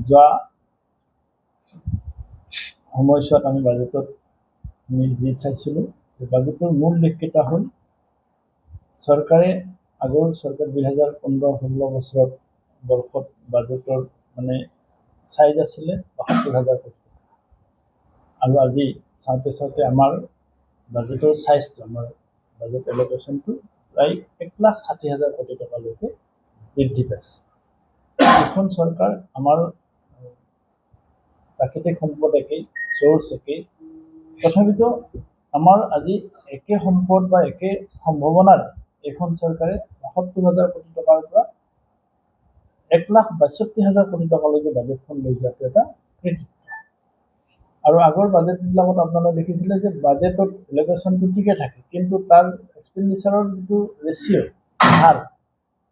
যোৱা সময়ছোৱাত আমি বাজেটত আমি যি চাইছিলোঁ বাজেটৰ মূল দিশকেইটা হ'ল চৰকাৰে আগৰ চৰকাৰ 2015-16 বৰ্ষত বাজেটৰ মানে চাইজ আছিলে 72,000 কোটি আৰু আজি চাওঁতে আমাৰ বাজেটৰ চাইজটো আমাৰ বাজেট এল'কেশ্যনটো প্ৰায় 1,60,000 কোটি টকালৈকে বৃদ্ধি পাইছে। এখন চৰকাৰ আমাৰ প্ৰাকৃতিক সম্পদ একেই, চ'ৰ্চ একেই, তথাপিতো আমাৰ আজি একে সম্পদ বা একে সম্ভাৱনাৰ এইখন চৰকাৰে 72,000 কোটি টকাৰ পৰা 1,62,000 কোটি টকালৈকে বাজেটখন লৈ যোৱাটো এটা কৃতিত্ব। আৰু আগৰ বাজেটবিলাকত আপোনালোকে দেখিছিলে যে বাজেটত এল'কেশ্যনটো ঠিকে থাকে, কিন্তু তাৰ এক্সপেণ্ডিচাৰৰ যিটো ৰেচিঅ' হাৰ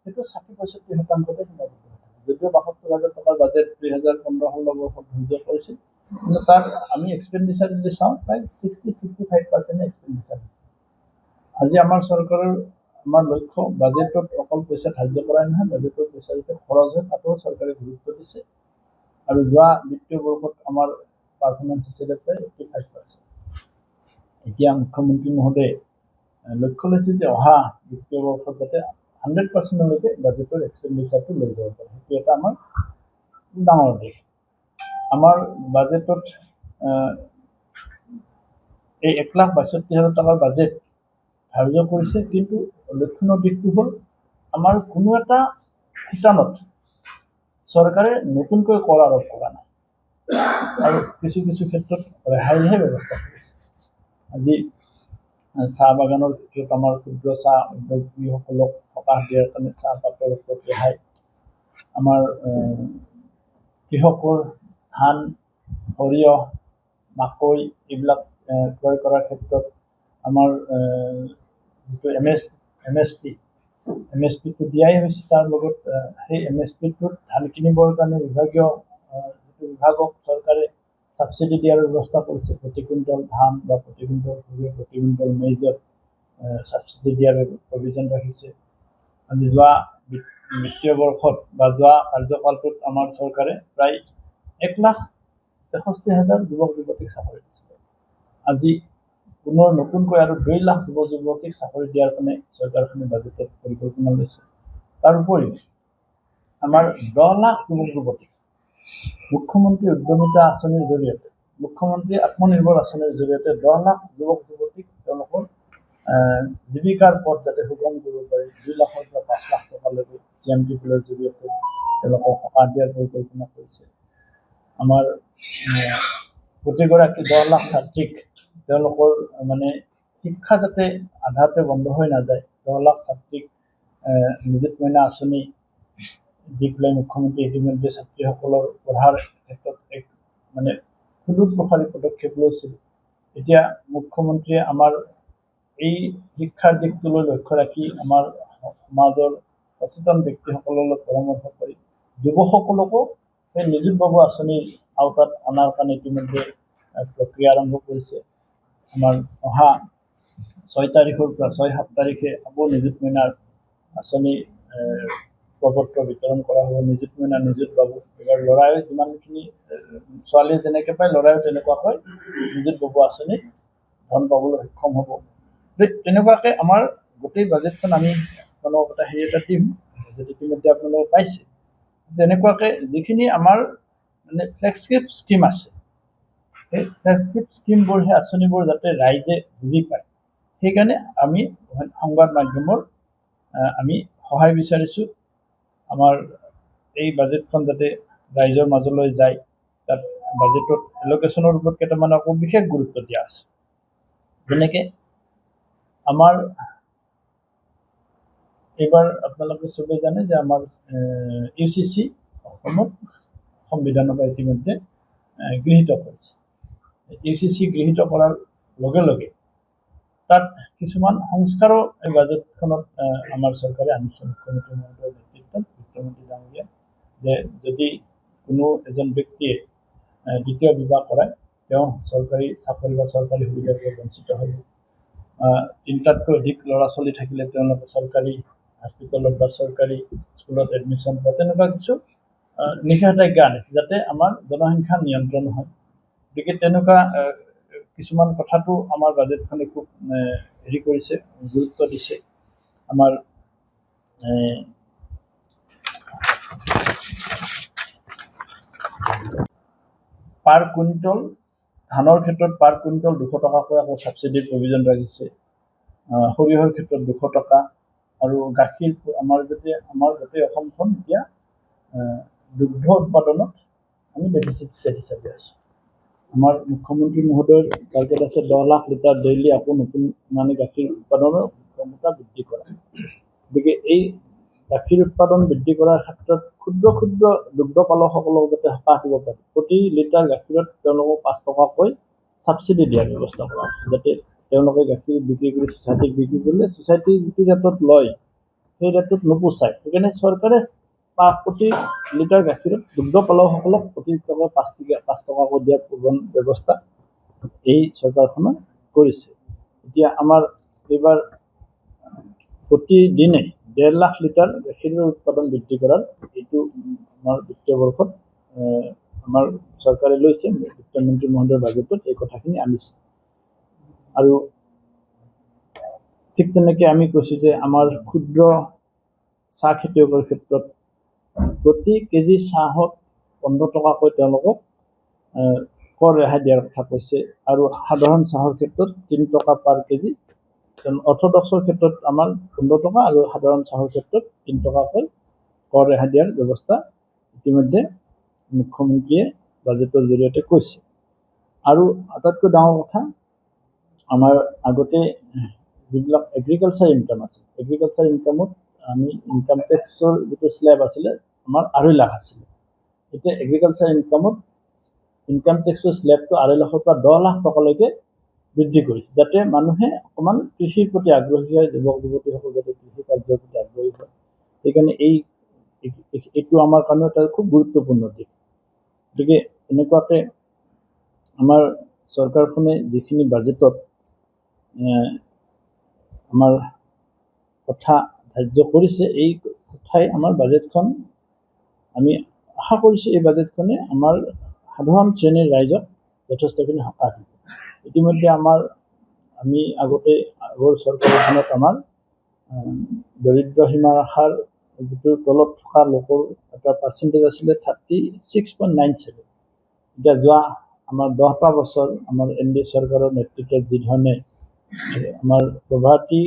সেইটো 60-65%তে সীমাবদ্ধ হৈ থাকে। যদিও 72,000 টকাৰ বাজেট 2015-16 বৰ্ষত মঞ্জুৰ কৰিছিল, কিন্তু তাৰ আমি এক্সপেণ্ডিচাৰ যদি চাওঁ প্ৰায় 60-65% এক্সপেণ্ডিচাৰ হৈছে। আজি আমাৰ চৰকাৰৰ আমাৰ লক্ষ্য বাজেটত অকল পইচা ধাৰ্য কৰাই নহয়, বাজেটৰ পইচা যাতে খৰচ হয় তাতো চৰকাৰে গুৰুত্ব দিছে। আৰু যোৱা বিত্তীয় বৰ্ষত আমাৰ পাৰফৰ্মেঞ্চ আছিলে প্ৰায় 85%। এতিয়া মুখ্যমন্ত্ৰী মহোদয়ে লক্ষ্য লৈছে যে অহা বিত্তীয় বৰ্ষত যাতে 100%লৈকে বাজেটৰ এক্সপেণ্ডিচাৰটো লৈ যাব পাৰে। সেইটো এটা আমাৰ ডাঙৰ দিশ। আমাৰ বাজেটত এই 1,62,000 টকাৰ বাজেট ধাৰ্য কৰিছে, কিন্তু লক্ষণৰ দিশটো হ'ল আমাৰ কোনো এটা শিতানত চৰকাৰে নতুনকৈ কৰ আৰোপ কৰা নাই আৰু কিছু ক্ষেত্ৰত ৰেহাইহে ব্যৱস্থা কৰিছে। আজি চাহ বাগানৰ ক্ষেত্ৰত আমাৰ ক্ষুদ্ৰ চাহ উদ্যোগীসকলক সকাহ দিয়াৰ কাৰণে চাহপাতৰ ওপৰত ৰেহাই, আমাৰ কৃষকৰ ধান, সৰিয়হ, মাকৈ এইবিলাক ক্ৰয় কৰাৰ ক্ষেত্ৰত আমাৰ যিটো MSP দিয়াই হৈছে। তাৰ লগত সেই MSPটোত ধান কিনিবৰ কাৰণে বিভাগক চৰকাৰে ছাবচিডি দিয়াৰ ব্যৱস্থা কৰিছে। প্ৰতি কুইণ্টল ধান বা প্ৰতি কুইণ্টল সৰিয়হ, প্ৰতি কুইণ্টল মেইজত ছাবচিডি দিয়াৰ প্ৰভিজন ৰাখিছে। আজি যোৱা বিত্তীয় বৰ্ষত বা যোৱা কাৰ্যকালটোত আমাৰ চৰকাৰে প্ৰায় 1,63,000 যুৱক যুৱতীক চাকৰি দিছিলে। আজি পুনৰ নতুনকৈ আৰু 2 লাখ যুৱক যুৱতীক চাকৰি দিয়াৰ কাৰণে চৰকাৰখনে বাজেটত পৰিকল্পনা লৈছে। তাৰ উপৰিও আমাৰ 10 লাখ যুৱক যুৱতীক মুখ্যমন্ত্ৰী উদ্যমিতা আঁচনিৰ জৰিয়তে, মুখ্যমন্ত্ৰী আত্মনিৰ্ভৰ আঁচনিৰ জৰিয়তে 10 লাখ যুৱক যুৱতীক তেওঁলোকৰ জীৱিকাৰ পথ যাতে সুগম কৰিব পাৰে, 2 লাখৰ পৰা 5 লাখ টকালৈকে CMT বিলৰ জৰিয়তে তেওঁলোকক সকাহ দিয়াৰ পৰিকল্পনা কৰিছে। আমাৰ প্ৰতিগৰাকী 10 লাখ ছাত্ৰীক তেওঁলোকৰ মানে শিক্ষা যাতে আধাতে বন্ধ হৈ নাযায়, 10 লাখ ছাত্ৰীক নিযুত মইনা আঁচনি দি পেলাই মুখ্যমন্ত্ৰী ইতিমধ্যে ছাত্ৰীসকলৰ পঢ়াৰ ক্ষেত্ৰত এক মানে সুদূৰ প্ৰসাৰী পদক্ষেপ লৈছিল। এতিয়া মুখ্যমন্ত্ৰীয়ে আমাৰ এই শিক্ষাৰ দিশটোলৈ লক্ষ্য ৰাখি আমাৰ সমাজৰ সচেতন ব্যক্তিসকলৰ লগত পৰামৰ্শ কৰি যুৱকসকলকো সেই নিযুত বাবু আঁচনিৰ আওতাত অনাৰ কাৰণে ইতিমধ্যে প্ৰক্ৰিয়া আৰম্ভ কৰিছে। আমাৰ অহা 6 তাৰিখৰ পৰা 6-7 তাৰিখে আকৌ নিযুত মইনাৰ আঁচনি প্ৰপত্ৰ বিতৰণ কৰা হ'ব। নিযুত মইনা, নিযুত বাবু, এইবাৰ ল'ৰায়ো যিমানখিনি ছোৱালীয়ে যেনেকৈ পায় ল'ৰায়ো তেনেকুৱাকৈ নিযুত বাবু আঁচনিত ধন পাবলৈ সক্ষম হ'ব। তেনেকুৱাকৈ আমাৰ গোটেই বাজেটখন আমি আপোনালোকক এটা এটা দিম, বাজেট ইতিমধ্যে আপোনালোকে পাইছে। তেনেকুৱাকৈ যিখিনি আমাৰ মানে ফ্লেগশ্বিপ স্কিম আছে, সেই ফ্লেগশ্বিপ স্কিমবোৰ, সেই আঁচনিবোৰ যাতে ৰাইজে বুজি পায়, সেইকাৰণে আমি সংবাদ মাধ্যমৰ আমি সহায় বিচাৰিছোঁ। আমাৰ এই বাজেটখন যাতে ৰাইজৰ মাজলৈ যায়, তাত বাজেটত এল'কেশ্যনৰ ওপৰত কেইটামান আকৌ বিশেষ গুৰুত্ব দিয়া আছে। যেনেকৈ আমাৰ এইবাৰ আপোনালোকে চবেই জানে যে আমাৰ UCC অসমত সংবিধানৰ পৰা ইতিমধ্যে গৃহীত কৰিছে। UCC গৃহীত কৰাৰ লগে লগে তাত কিছুমান সংস্কাৰো এই বাজেটখনত আমাৰ চৰকাৰে আনিছে। মুখ্যমন্ত্ৰী মহোদয়ৰ নেতৃত্বত বিত্তমন্ত্ৰী ডাঙৰীয়া যে যদি কোনো এজন ব্যক্তিয়ে দ্বিতীয় বিবাহ কৰায়, তেওঁ চৰকাৰী চাকৰি বা চৰকাৰী সুবিধাৰ পৰা বঞ্চিত হ'ব। 3টাতকৈ অধিক ল'ৰা ছোৱালী থাকিলে তেওঁলোকে চৰকাৰী হস্পিটেলত বা চৰকাৰী স্কুলত এডমিশ্যন বা তেনেকুৱা কিছু নিষেধাজ্ঞা আনিছে যাতে আমাৰ জনসংখ্যা নিয়ন্ত্ৰণ হয়। গতিকে তেনেকুৱা কিছুমান কথাটো আমাৰ বাজেটখনে খুব হেৰি কৰিছে, গুৰুত্ব দিছে। আমাৰ পাৰ কুইণ্টল ধানৰ ক্ষেত্ৰত পাৰ কুইণ্টল 200 টকাকৈ আকৌ ছাবচিডিৰ প্ৰভিজন ৰাখিছে। সৰিয়হৰ ক্ষেত্ৰত 200 টকা আৰু গাখীৰ আমাৰ গোটেই অসমখন এতিয়া দুগ্ধ উৎপাদনত আমি ডেফিচিট ষ্টেট হিচাপে আছোঁ। আমাৰ মুখ্যমন্ত্ৰী মহোদয়ৰ টাৰ্গেট আছে 10 লাখ লিটাৰ ডেইলি আকৌ নতুন মানে গাখীৰ উৎপাদনৰ ক্ষমতা বৃদ্ধি কৰা। গতিকে এই গাখীৰ উৎপাদন বৃদ্ধি কৰাৰ ক্ষেত্ৰত ক্ষুদ্ৰ ক্ষুদ্ৰ দুগ্ধ পালকসকলক যাতে সকাহ দিব পাৰে, প্ৰতি লিটাৰ গাখীৰত তেওঁলোকক 5 টকাকৈ ছাবচিডি দিয়াৰ ব্যৱস্থা কৰা হৈছে, যাতে তেওঁলোকে গাখীৰ বিক্ৰী কৰি ছ'চাইটিক বিক্ৰী কৰিলে ছ'চাইটি যিটো ৰেটত লয় সেই ৰেটত নোপোচায়। সেইকাৰণে চৰকাৰে প্ৰতি লিটাৰ গাখীৰত দুগ্ধ পালকসকলক প্ৰতি টকা 5 টকাকৈ দিয়াৰ ব্যৱস্থা এই চৰকাৰখনে কৰিছে। এতিয়া আমাৰ এইবাৰ প্ৰতিদিনে 1.5 লাখ লিটাৰ গাখীৰৰ উৎপাদন বৃদ্ধি কৰাৰ এইটো আমাৰ বিত্তীয় বৰ্ষত আমাৰ চৰকাৰে লৈছে। বিত্তমন্ত্ৰী মহোদয়ৰ বাজেটত এই কথাখিনি আনিছে। আৰু ঠিক তেনেকৈ আমি কৈছোঁ যে আমাৰ ক্ষুদ্ৰ চাহ খেতিয়কৰ ক্ষেত্ৰত প্ৰতি কেজি চাহত 15 টকাকৈ তেওঁলোকক কৰ ৰেহাই দিয়াৰ কথা কৈছে। আৰু সাধাৰণ চাহৰ ক্ষেত্ৰত 3 টকা পাৰ কেজি, অৰ্থডক্সৰ ক্ষেত্ৰত আমাৰ 15 টকা আৰু সাধাৰণ চাহৰ ক্ষেত্ৰত 3 টকাকৈ কৰ ৰেহাই দিয়াৰ ব্যৱস্থা ইতিমধ্যে মুখ্যমন্ত্ৰীয়ে বাজেটৰ জৰিয়তে কৈছে। আৰু আটাইতকৈ ডাঙৰ কথা, আমাৰ আগতে যিবিলাক এগ্ৰিকালচাৰ ইনকাম আছিল, এগ্ৰিকালচাৰ ইনকামত আমি ইনকাম টেক্সৰ যিটো স্লেব আছিলে আমাৰ 2.5 লাখ আছিলে। এতিয়া এগ্ৰিকালচাৰ ইনকামত ইনকাম টেক্সৰ স্লেবটো 2.5 লাখৰ পৰা 10 লাখ টকালৈকে বৃদ্ধি কৰিছে, যাতে মানুহে অকণমান কৃষিৰ প্ৰতি আগ্ৰহী হয়, যুৱক যুৱতীসকল যাতে কৃষি কাৰ্যৰ প্ৰতি আগ্ৰহী হয়। সেইকাৰণে এইটো আমাৰ কাৰণে এটা খুব গুৰুত্বপূৰ্ণ দিশ। গতিকে এনেকুৱাকৈ আমাৰ চৰকাৰখনে যিখিনি বাজেটত আমাৰ কথা ধাৰ্য কৰিছে, এই কথাই আমাৰ বাজেটখন আমি আশা কৰিছোঁ এই বাজেটখনে আমাৰ সাধাৰণ শ্ৰেণীৰ ৰাইজক যথেষ্টখিনি সকাহ দিব। ইতিমধ্যে আমি আগৰ চৰকাৰখনত আমাৰ দৰিদ্ৰ সীমা ৰেখাৰ যিটো তলত থকা লোকৰ এটা পাৰ্চেণ্টেজ আছিলে 36.97। এতিয়া যোৱা আমাৰ 10টা বছৰ আমাৰ NDA চৰকাৰৰ নেতৃত্বত যিধৰণে আমাৰ পভাৰ্টি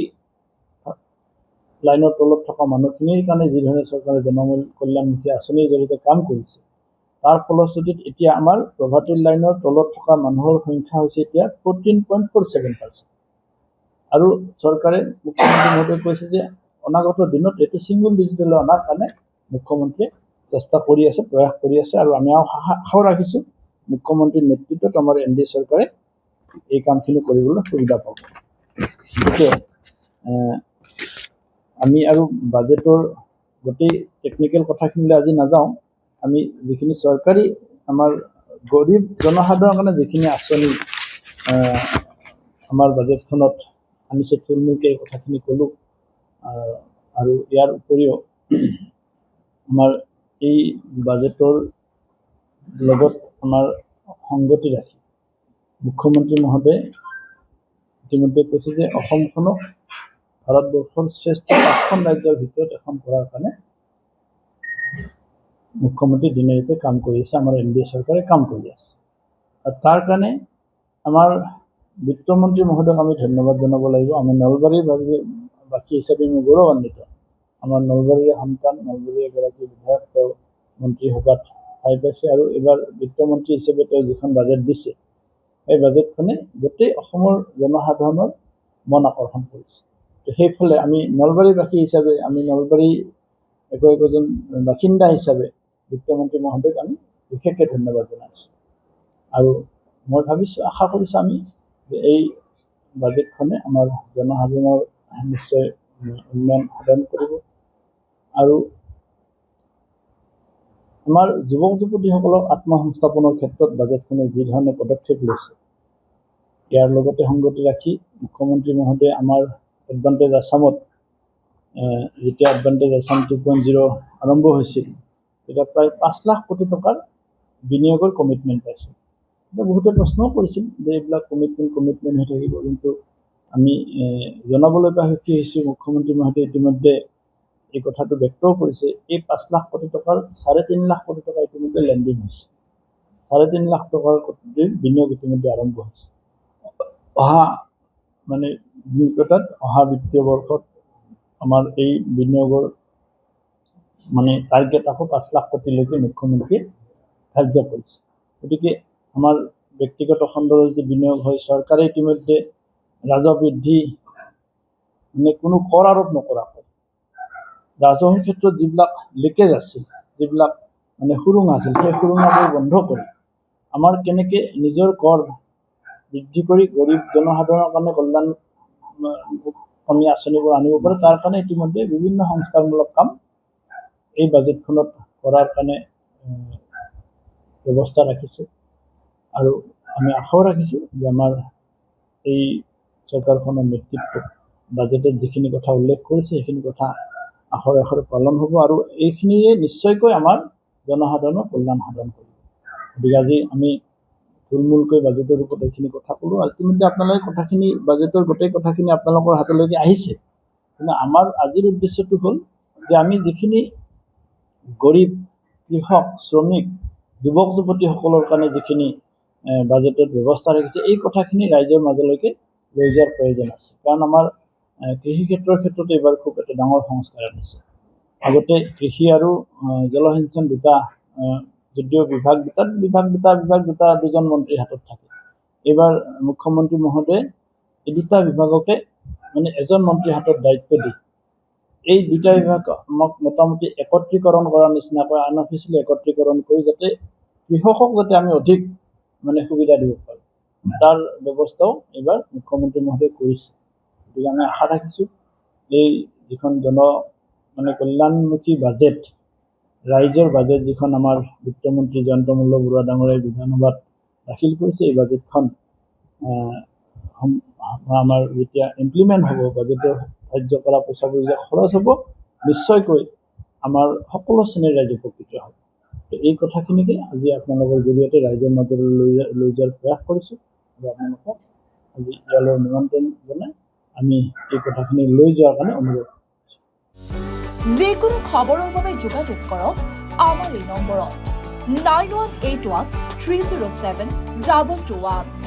লাইনৰ তলত থকা মানুহখিনিৰ কাৰণে যিধৰণে চৰকাৰে জনমূল কল্যাণমুখী আঁচনিৰ জৰিয়তে কাম কৰিছে, তাৰ ফলশ্ৰুতিত এতিয়া আমাৰ পভাৰ্টি লাইনৰ তলত থকা মানুহৰ সংখ্যা হৈছে এতিয়া 14.47%। আৰু চৰকাৰে মুখ্যমন্ত্ৰী মহোদয়ে কৈছে যে অনাগত দিনত এইটো ছিংগল ডিজিটলৈ অনাৰ কাৰণে মুখ্যমন্ত্ৰীয়ে চেষ্টা কৰি আছে, প্ৰয়াস কৰি আছে। আৰু আমি আশাও ৰাখিছোঁ মুখ্যমন্ত্ৰীৰ নেতৃত্বত আমাৰ NDA চৰকাৰে এই কামখিনি কৰিবলৈ সুবিধা পাব। গতিকে আমি আৰু বাজেটৰ গোটেই টেকনিকেল কথাখিনিলৈ আজি নাযাওঁ। আমি যিখিনি চৰকাৰী আমাৰ গৰীব জনসাধাৰণৰ কাৰণে যিখিনি আঁচনি আমাৰ বাজেটখনত আনিছে, থুলমূলকৈ এই কথাখিনি ক'লোঁ। আৰু ইয়াৰ উপৰিও আমাৰ এই বাজেটৰ লগত আমাৰ সংগতি ৰাখি মুখ্যমন্ত্ৰী মহোদয়ে ইতিমধ্যে কৈছে যে অসমখনক ভাৰতবৰ্ষৰ শ্ৰেষ্ঠ 5খন ৰাজ্যৰ ভিতৰত এখন কৰাৰ কাৰণে মুখ্যমন্ত্ৰী দিনে ৰাতিয়ে কাম কৰি আছে, আমাৰ NDA চৰকাৰে কাম কৰি আছে। আৰু তাৰ কাৰণে আমাৰ বিত্তমন্ত্ৰী মহোদয়ক আমি ধন্যবাদ জনাব লাগিব। আমি নলবাৰীৰ বাসী হিচাপে আমি গৌৰৱান্বিত। আমাৰ নলবাৰীৰ সন্তান, নলবাৰীৰ এগৰাকী বিধায়ক তেওঁ মন্ত্ৰীসভাত ঠাই পাইছে। আৰু এইবাৰ বিত্তমন্ত্ৰী হিচাপে তেওঁ যিখন বাজেট দিছে, এই বাজেটখনে গোটেই অসমৰ জনসাধাৰণৰ মন আকৰ্ষণ কৰিছে। সেইফালে আমি নলবাৰীবাসী হিচাপে, আমি নলবাৰী একোজন বাসিন্দা হিচাপে বিত্তমন্ত্ৰী মহোদয়ক আমি বিশেষকৈ ধন্যবাদ জনাইছোঁ। আৰু মই আশা কৰিছোঁ আমি যে এই বাজেটখনে আমাৰ জনসাধাৰণৰ নিশ্চয় উন্নয়ন সাধন কৰিব। আৰু আমাৰ যুৱক যুৱতীসকলক আত্মসংস্থাপনৰ ক্ষেত্ৰত বাজেটখনে যি ধৰণে পদক্ষেপ লৈছে, ইয়াৰ লগতে সংগতি ৰাখি মুখ্যমন্ত্ৰী মহোদয়ে আমাৰ এডভান্টেজ আছামত যেতিয়া এডভান্টেজ আছাম 2.0 আৰম্ভ হৈছিল, এটা প্ৰায় 5 লাখ কোটি টকাৰ বিনিয়োগৰ কমিটমেণ্ট পাইছে। এতিয়া বহুতে প্ৰশ্নও কৰিছিল যে এইবিলাক কমিটমেণ্ট হৈ থাকিব, কিন্তু আমি জনাবলৈ পাই সুখী হৈছোঁ মুখ্যমন্ত্ৰী মহোদয়ে ইতিমধ্যে এই কথাটো ব্যক্তও কৰিছে। এই 5 লাখ কোটি টকাৰ 3.5 লাখ কোটি টকা ইতিমধ্যে লেণ্ডিং হৈছে, 3.5 লাখ টকাৰ বিনিয়োগ ইতিমধ্যে আৰম্ভ হৈছে। অহা মানে দিনকেইটাত অহা বিত্তীয় বৰ্ষত আমাৰ এই বিনিয়োগৰ মানে টাৰ্গেট আকৌ 5 লাখ কোটিলৈকে মুখ্যমন্ত্ৰীয়ে ধাৰ্য কৰিছে। গতিকে আমাৰ ব্যক্তিগত খণ্ডৰ যে বিনিয়োগ হয়, চৰকাৰে ইতিমধ্যে ৰাজহ বৃদ্ধি মানে কোনো কৰ আৰোপ নকৰাকৈ ৰাজহৰ ক্ষেত্ৰত যিবিলাক লিকেজ আছিল, যিবিলাক মানে সুৰুঙ আছিল, সেই সুৰুঙাবোৰ বন্ধ কৰি আমাৰ কেনেকৈ নিজৰ কৰ বৃদ্ধি কৰি গৰীব জনসাধাৰণৰ কাৰণে কল্যাণী আঁচনিবোৰ আনিব পাৰে, তাৰ কাৰণে ইতিমধ্যে বিভিন্ন সংস্কাৰমূলক কাম এই বাজেটখনত কৰাৰ কাৰণে ব্যৱস্থা ৰাখিছে। আৰু আমি আশাও ৰাখিছোঁ যে আমাৰ এই চৰকাৰখনৰ নেতৃত্বত বাজেটত যিখিনি কথা উল্লেখ কৰিছে সেইখিনি কথা আখৰে আখৰে পালন হ'ব, আৰু এইখিনিয়ে নিশ্চয়কৈ আমাৰ জনসাধাৰণৰ কল্যাণ সাধন কৰিব। গতিকে আজি আমি থুলমূলকৈ বাজেটৰ ওপৰত এইখিনি কথা ক'লোঁ। আল্টিমেটলি আপোনালোকে কথাখিনি বাজেটৰ গোটেই কথাখিনি আপোনালোকৰ হাতলৈকে আহিছে, কিন্তু আমাৰ আজিৰ উদ্দেশ্যটো হ'ল যে আমি যিখিনি গৰীব, কৃষক, শ্ৰমিক, যুৱক যুৱতীসকলৰ কাৰণে যিখিনি বাজেটত ব্যৱস্থা ৰাখিছে, এই কথাখিনি ৰাইজৰ মাজলৈকে লৈ যোৱাৰ প্ৰয়োজন আছে। কাৰণ আমাৰ কৃষি ক্ষেত্ৰত এইবাৰ খুব এটা ডাঙৰ সংস্কাৰ আনিছে। আগতে কৃষি আৰু জলসিঞ্চন দুটা যদিও বিভাগ দুটা দুজন মন্ত্ৰীৰ হাতত থাকে, এইবাৰ মুখ্যমন্ত্ৰী মহোদয়ে এই দুটা বিভাগকে মানে এজন মন্ত্ৰীৰ হাতত দায়িত্ব দি এই দুটা বিভাগক মোটামুটি একত্ৰীকৰণ কৰাৰ নিচিনাকৈ আনঅফিচিয়েলি একত্ৰীকৰণ কৰি যাতে কৃষকক যাতে আমি অধিক মানে সুবিধা দিব পাৰোঁ, তাৰ ব্যৱস্থাও এইবাৰ মুখ্যমন্ত্ৰী মহোদয়ে কৰিছে। গতিকে আমি আশা ৰাখিছোঁ এই যিখন মানে কল্যাণমুখী বাজেট, ৰাইজৰ বাজেট যিখন আমাৰ বিত্তমন্ত্ৰী জয়ন্ত মল্ল বৰুৱা ডাঙৰীয়াই বিধানসভাত দাখিল কৰিছে, এই বাজেটখন আমাৰ যেতিয়া ইমপ্লিমেণ্ট হ'ব, বাজেটৰ ধাৰ্য কৰা পইচাবোৰ যেতিয়া খৰচ হ'ব, নিশ্চয়কৈ আমাৰ সকলো শ্ৰেণীৰ ৰাইজ উপকৃত হ'ব। এই কথাখিনিকে আজি আপোনালোকৰ জৰিয়তে ৰাইজৰ মাজলৈ লৈ যোৱাৰ প্ৰয়াস কৰিছোঁ, আৰু আপোনালোকক আজি ইয়ালৈ নিমন্ত্ৰণ জনাই আমি এই কথাখিনি লৈ যোৱাৰ কাৰণে অনুৰোধ কৰিছোঁ। যিকোনো খবৰৰ বাবে যোগাযোগ কৰক আমাৰ এই নম্বৰত 9181 307 221।